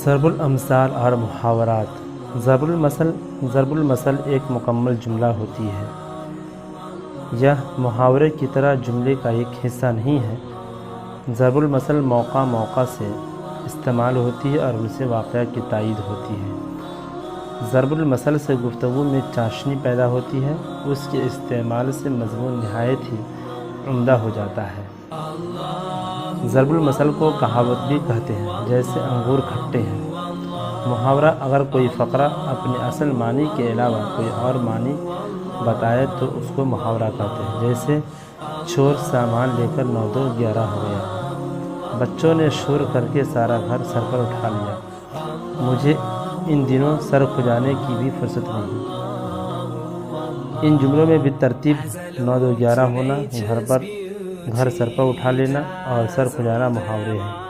ضرب الامثال اور محاورات۔ ضرب المثل ایک مکمل جملہ ہوتی ہے۔ یہ محاورے کی طرح جملے کا ایک حصہ نہیں ہے۔ ضرب المثل موقع موقع سے استعمال ہوتی ہے اور ان سے واقعہ کی تائید ہوتی ہے۔ ضرب المثل سے گفتگو میں چاشنی پیدا ہوتی ہے، اس کے استعمال سے مضمون نہایت ہی عمدہ ہو جاتا ہے۔ ضرب المثل کو کہاوت بھی کہتے ہیں، جیسے انگور کھٹے ہیں۔ محاورہ اگر کوئی فقرہ اپنے اصل معنی کے علاوہ کوئی اور معنی بتائے تو اس کو محاورہ کہتے ہیں، جیسے چور سامان لے کر 9 2 11 ہو گیا، بچوں نے شور کر کے سارا گھر سر پر اٹھا لیا، مجھے ان دنوں سر کھجانے کی بھی فرصت نہیں۔ ان جملوں میں بالترتیب 9 2 11 ہونا، گھر سر پر اٹھا لینا اور سر کھجانا محاورے ہیں۔